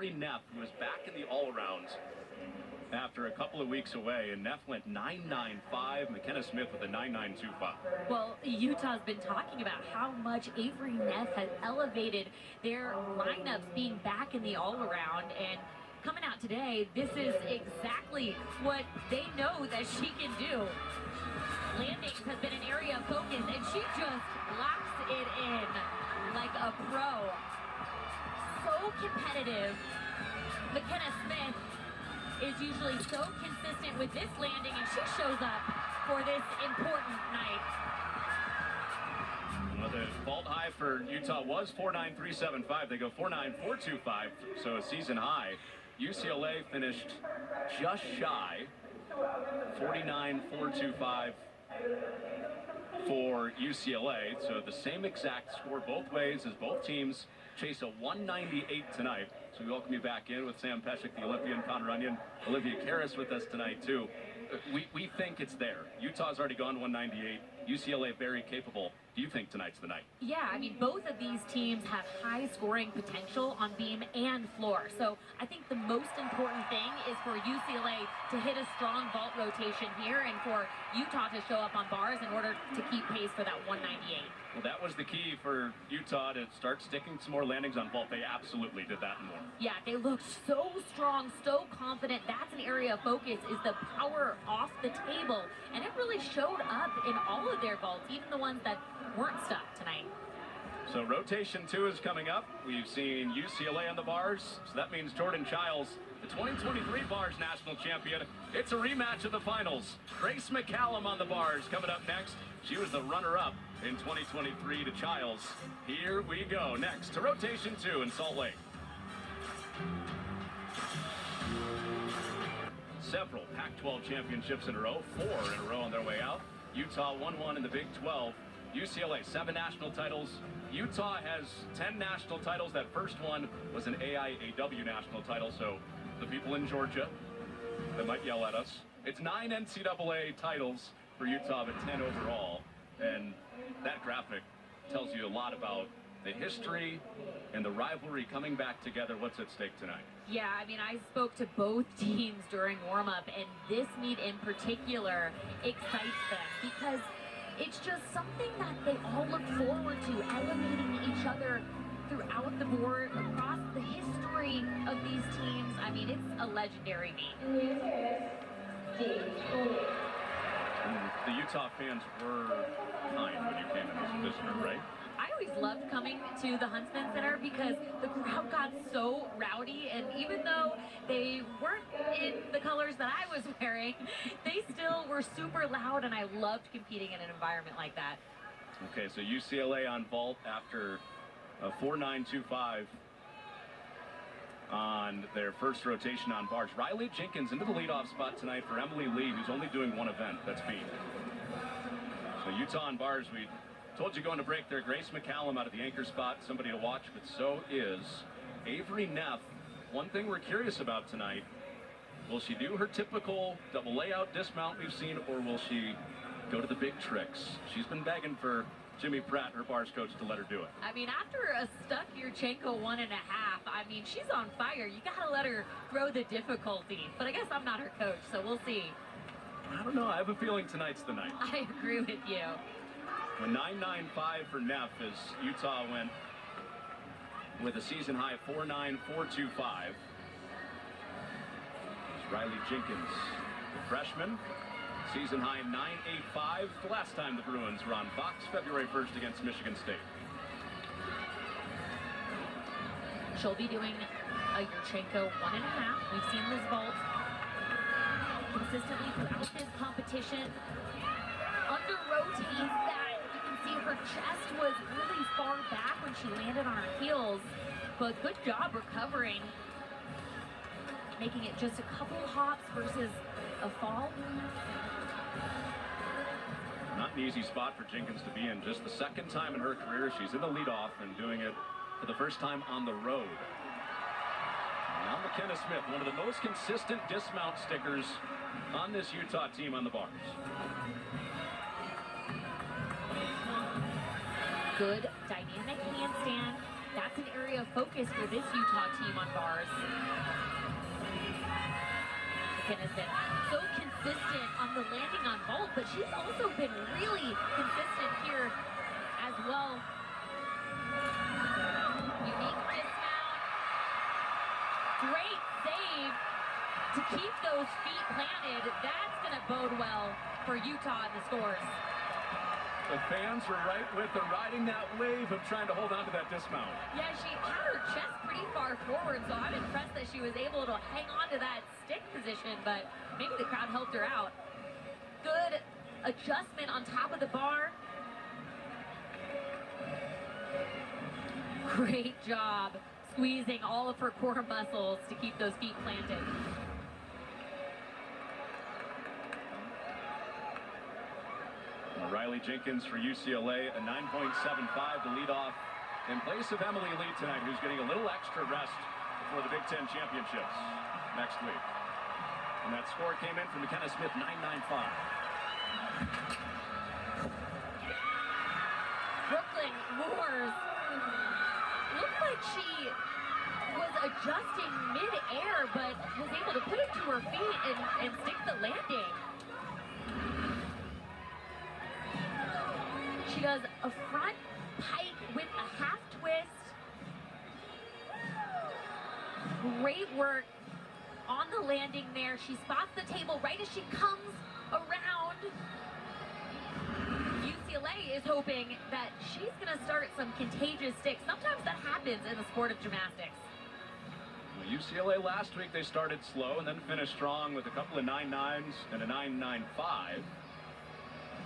Avery Neff, who is back in the all-around after a couple of weeks away, and Neff went 9.95, McKenna Smith with a 9.925. Well, Utah's been talking about how much Avery Neff has elevated their lineups being back in the all-around, and coming out today, this is exactly what they know that she can do. Landings has been an area of focus, and she just locks it in like a pro. So competitive. McKenna Smith is usually so consistent with this landing, and she shows up for this important night. Well, the vault high for Utah was 4.9375. They go 4.9425, so a season high. UCLA finished just shy, 49.425 for UCLA. So the same exact score both ways as both teams chase a 198 tonight. So we welcome you back in with Sam Peshek, the Olympian, Connor Onion, Olivia Karras with us tonight too. We think it's there. Utah's already gone 198. UCLA very capable. Do you think tonight's the night? Yeah, I mean, both of these teams have high scoring potential on beam and floor. So I think the most important thing is for UCLA to hit a strong vault rotation here and for Utah to show up on bars in order to keep pace for that 198. Well, that was the key for Utah to start sticking some more landings on vault. They absolutely did that and more. Yeah, they looked so strong, so confident. That's an area of focus, is the power off the table. And it really showed up in all of their vaults, even the ones that weren't stuck tonight. So rotation 2 is coming up. We've seen UCLA on the bars, so that means Jordan Childs, the 2023 bars national champion. It's a rematch of the finals. Grace McCallum on the bars coming up next. She was the runner-up in 2023 to Childs. Here we go. Next to rotation 2 in Salt Lake. Several Pac-12 championships in a row, 4 in a row on their way out. Utah won 1 in the Big 12. UCLA, 7 national titles. Utah has 10 national titles. That first one was an AIAW national title, so the people in Georgia, they might yell at us. It's 9 NCAA titles for Utah, but 10 overall. And that graphic tells you a lot about the history and the rivalry coming back together. What's at stake tonight? Yeah, I mean, I spoke to both teams during warm-up, and this meet in particular excites them because it's just something that they all look forward to, elevating each other throughout the board, across the history of these teams. I mean, it's a legendary meet. The Utah fans were kind when you came in as a visitor, right? I always loved coming to the Huntsman Center because the crowd got so rowdy, and even though they weren't in the colors that I was wearing, they still were super loud, and I loved competing in an environment like that. Okay, so UCLA on vault after a 4.925 on their first rotation on bars. Riley Jenkins into the leadoff spot tonight for Emily Lee, who's only doing one event. That's beam. So Utah on bars, we told you going to break there. Grace McCallum out of the anchor spot, somebody to watch, but so is Avery Neff. One thing we're curious about tonight, will she do her typical double layout dismount we've seen, or will she go to the big tricks? She's been begging for Jimmy Pratt, her bars coach, to let her do it. I mean, after a stuck Yurchenko 1.5, I mean, she's on fire. You gotta let her throw the difficulty. But I guess I'm not her coach, so we'll see. I don't know. I have a feeling tonight's the night. I agree with you. A 9.95 for Neff as Utah went with a season high 4.9425. Riley Jenkins, the freshman, season high 9.85. The last time the Bruins were on Fox, February 1st against Michigan State. She'll be doing a Yurchenko 1.5. We've seen this vault consistently throughout this competition. Under rotates that, you can see her chest was really far back when she landed on her heels, but good job recovering, making it just a couple hops versus a fall. Not an easy spot for Jenkins to be in. Just the second time in her career she's in the leadoff and doing it for the first time on the road. Now McKenna Smith, one of the most consistent dismount stickers on this Utah team on the bars. Good dynamic handstand. that's an area of focus for this Utah team on bars. McKenna's been so consistent on the landing on vault, but she's also been really consistent here as well. Unique dismount. Great save to keep those feet planted. That's going to bode well for Utah in the scores. The fans were right with her, riding that wave of trying to hold on to that dismount. Yeah, she had her chest pretty far forward, so I'm impressed that she was able to hang on to that stick position, but maybe the crowd helped her out. Good adjustment on top of the bar. Great job squeezing all of her core muscles to keep those feet planted. Riley Jenkins for UCLA, a 9.75 to lead off in place of Emily Lee tonight, who's getting a little extra rest before the Big Ten championships next week. And that score came in from McKenna Smith, 9.95. Brooklyn Moores looked like she was adjusting mid-air, but was able to put it to her feet and stick the landing. She does a front pike with a half twist. Great work on the landing there. She spots the table right as she comes around. UCLA is hoping that she's going to start some contagious sticks. Sometimes that happens in the sport of gymnastics. Well, UCLA last week, they started slow and then finished strong with a couple of 9.9s and a 9.95.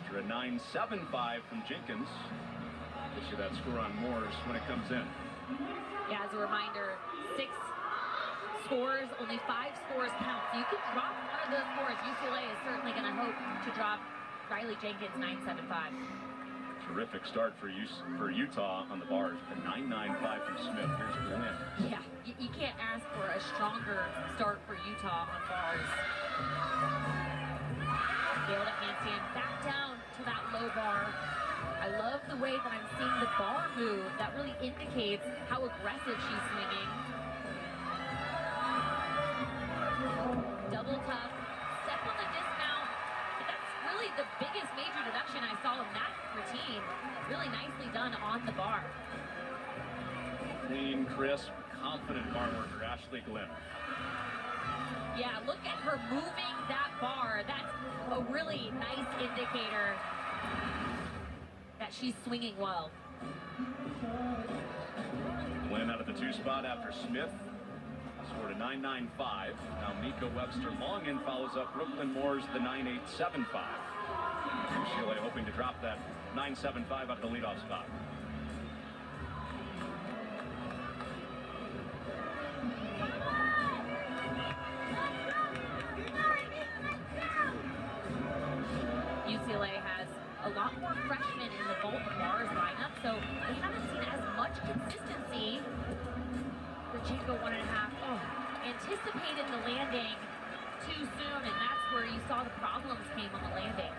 After a 9.75 from Jenkins. Gives you that score on Moores when it comes in. Yeah, as a reminder, 6 scores, only 5 scores count. So you could drop one of those scores. UCLA is certainly going to hope to drop Riley Jenkins 9.75. Terrific start for Utah on the bars. A 9.95 from Smith. Here's the win. Yeah, you can't ask for a stronger start for Utah on bars. Able to handstand back down to that low bar. I love the way that I'm seeing the bar move. That really indicates how aggressive she's swinging. Double tough. Step on the dismount. But that's really the biggest major deduction I saw in that routine. Really nicely done on the bar. Clean, crisp, confident bar worker, Ashley Glenn. Yeah, look at her moving that bar. That's a really nice indicator that she's swinging well. Glenn out of the 2 spot after Smith scored a 9.95. Now Mika Webster Longin follows up Brooklyn Moores the 9.875. UCLA hoping to drop that 9.75 out of the leadoff spot. UCLA has a lot more freshmen in the vault and bars lineup, so they haven't seen as much consistency. Rachenko 1.5. Oh, anticipated the landing too soon, and that's where you saw the problems came on the landing.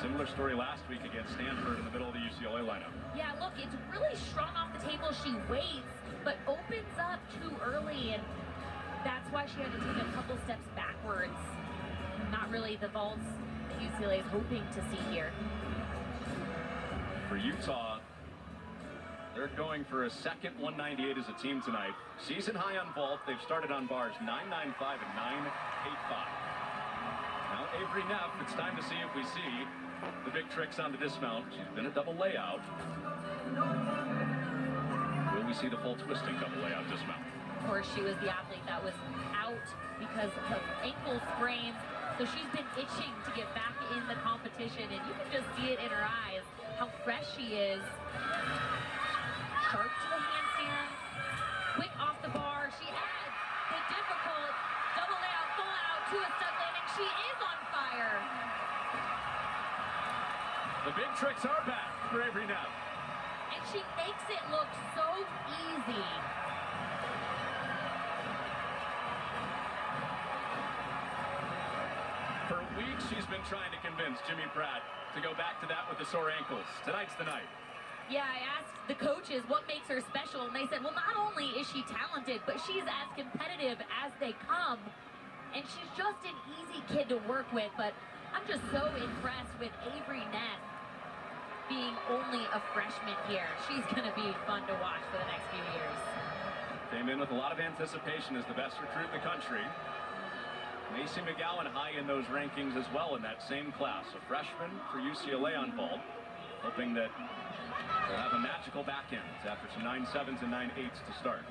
Similar story last week against Stanford in the middle of the UCLA lineup. Yeah, look, it's really strong off the table. She waits, but opens up too early, and that's why she had to take a couple steps backwards. Not really the vaults that UCLA is hoping to see here. For Utah, they're going for a second 198 as a team tonight. Season high on vault. They've started on bars 9.95 and 9.85. Now Avery Neff, it's time to see if we see the big tricks on the dismount. She's been a double layout. Will we see the full twisting double layout dismount? Of course, she was the athlete that was out because of ankle sprains. So she's been itching to get back in the competition, and you can just see it in her eyes, how fresh she is. Sharp to the handstand, quick off the bar. She adds the difficult double layout, full out to a stuck landing. She is on fire. The big tricks are back for Avery Neff. And she makes it look so easy. For weeks, she's been trying to convince Jimmy Pratt to go back to that with the sore ankles. Tonight's the night. Yeah, I asked the coaches what makes her special, and they said, well, not only is she talented, but she's as competitive as they come, and she's just an easy kid to work with. But I'm just so impressed with Avery Ness being only a freshman here. She's going to be fun to watch for the next few years. Came in with a lot of anticipation as the best recruit in the country. Macy McGowan high in those rankings as well in that same class. A freshman for UCLA on vault, hoping that they'll have a magical back end after some 9.7s and 9.8s to start.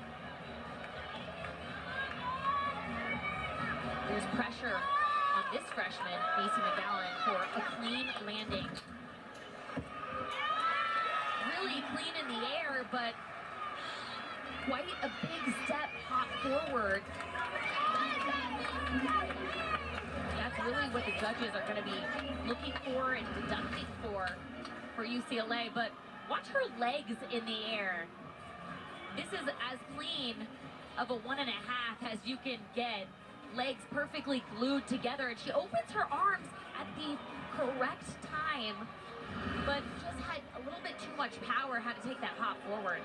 There's pressure on this freshman, Macy McGowan, for a clean landing. Really clean in the air, but quite a big step hop forward. That's really what the judges are going to be looking for and deducting for UCLA. But watch her legs in the air. This is as clean of a 1.5 as you can get. Legs perfectly glued together, and she opens her arms at the correct time, but just had a little bit too much power, had to take that hop forward.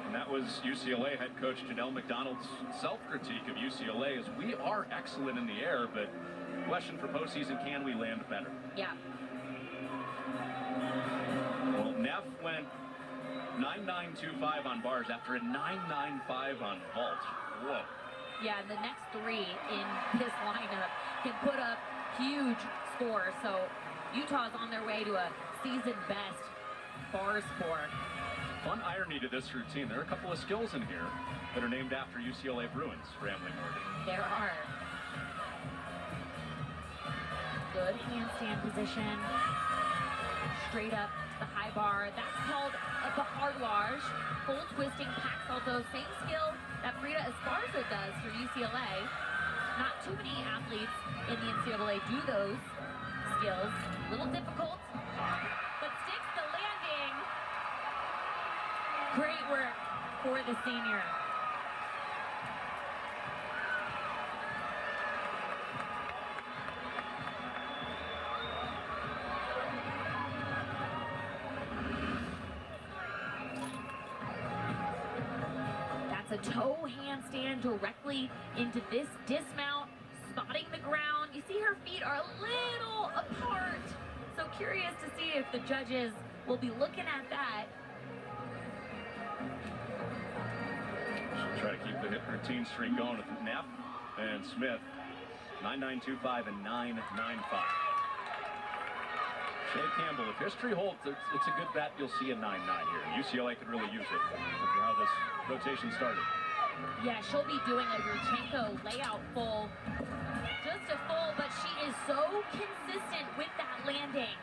And that was UCLA head coach Janelle McDonald's self-critique of UCLA is we are excellent in the air, but question for postseason, can we land better? Yeah. Well, Neff went 9.925 on bars after a 9.95 on vault. Whoa. Yeah, and the next three in this lineup can put up huge scores. So Utah's on their way to a season best bar score. Fun irony to this routine. There are a couple of skills in here that are named after UCLA Bruins, Ramley Morgan. There are. Good handstand position. Straight up to the high bar. That's called a baharwaj. Full twisting pack salto. Same skill that Frida Esparza does for UCLA. Not too many athletes in the NCAA do those skills. A little difficult, but sticks the landing. Great work for the senior. That's a toe handstand directly into this dismount, spotting the ground. You see her feet are a little apart. So curious to see if the judges will be looking at that. She'll try to keep the hit routine streak going with Neff and Smith. 9.925 and 9.95. Shea Campbell, if history holds, it's a good bet. You'll see a 9.9 here. UCLA could really use it after how this rotation started. Yeah, she'll be doing a Yurchenko layout full. Just a full, but she is so consistent with that landing.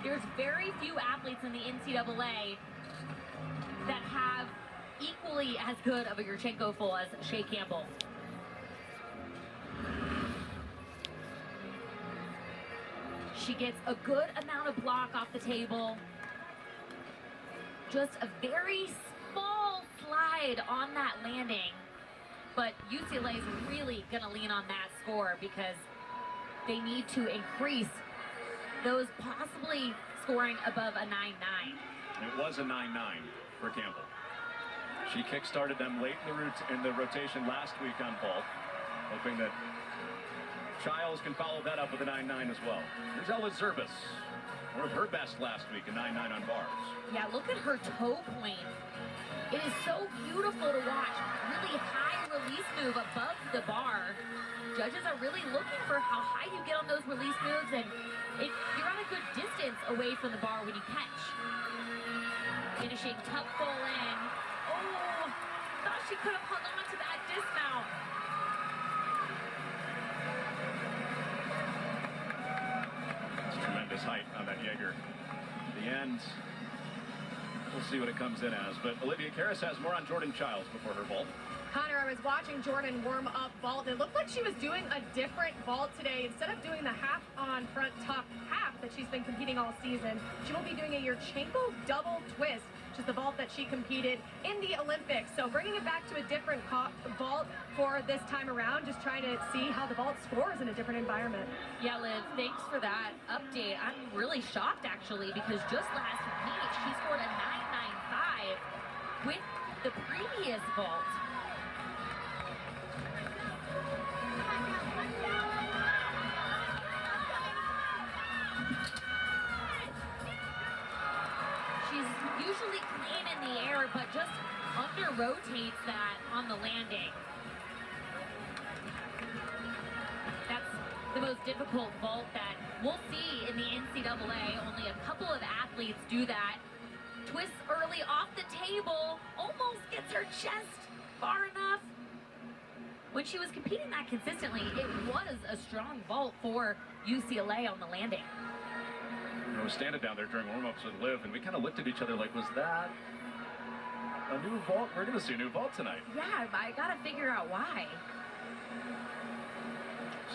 There's very few athletes in the NCAA that have equally as good of a Yurchenko full as Shea Campbell. She gets a good amount of block off the table. Just a very small slide on that landing. But UCLA is really going to lean on that score because they need to increase those possibly scoring above a 9.9. It was a 9.9 for Campbell. She kick-started them late in the rotation last week on vault, hoping that Childs can follow that up with a 9.9 as well. Here's Ella Zerbis, one of her best last week, a 9.9 on bars. Yeah, look at her toe point. It is so beautiful to watch. Really high release move above the bar. Judges are really looking for how high you get on those release moves, and if you're on a good distance away from the bar when you catch. Finishing tuck full in. Oh, thought she could have hung on to that dismount. Tremendous height on that Jaeger. The end, we'll see what it comes in as. But Olivia Karras has more on Jordan Childs before her vault. Connor, I was watching Jordan warm up vault. It looked like she was doing a different vault today. Instead of doing the half on front top half that she's been competing all season, she will be doing a Yurchenko double twist, which is the vault that she competed in the Olympics. So bringing it back to a different vault for this time around, just trying to see how the vault scores in a different environment. Yeah, Liv, thanks for that update. I'm really shocked, actually, because just last week she scored a 9.9 with the previous vault. She's usually clean in the air, but just under-rotates that on the landing. That's the most difficult vault that we'll see in the NCAA. Only a couple of athletes do that. Twists early off the table, almost gets her chest far enough. When she was competing that consistently, it was a strong vault for UCLA on the landing. I was standing down there during warm-ups with Liv, and we kind of looked at each other like, was that a new vault? We're going to see a new vault tonight. Yeah, I got to figure out why.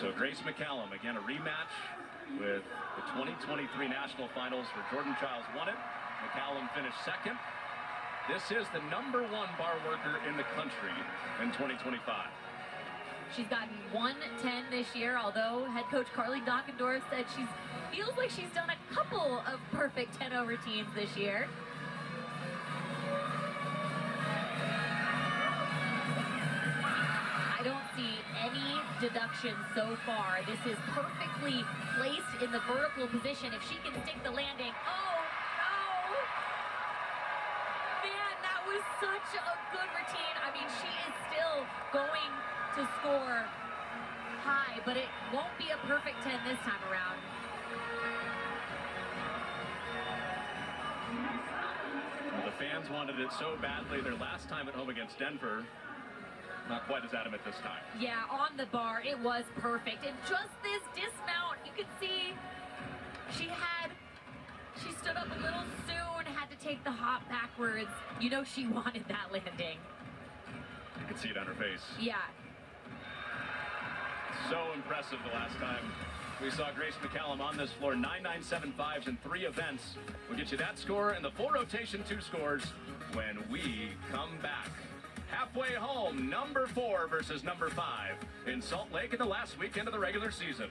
So Grace McCallum, again, a rematch with the 2023 National Finals where Jordan Childs won it. McCallum finished second. This is the #1 bar worker in the country in 2025. She's gotten 110 this year, although head coach Carly Dockendorf said she feels like she's done a couple of perfect 10-0 routines this year. I don't see any deduction so far. This is perfectly placed in the vertical position. If she can stick the landing, oh no! Man, that was such a good routine. I mean, she is still going to score high, but it won't be a perfect 10 this time around. Well, the fans wanted it so badly their last time at home against Denver. Not quite as adamant this time. Yeah, on the bar, it was perfect. And just this dismount, you can see she stood up a little soon, had to take the hop backwards. You know she wanted that landing. You can see it on her face. Yeah. So impressive the last time we saw Grace McCallum on this floor. 9.975s in 3 events. We'll get you that score and the full rotation 2 scores when we come back. Halfway home, #4 versus #5 in Salt Lake in the last weekend of the regular season.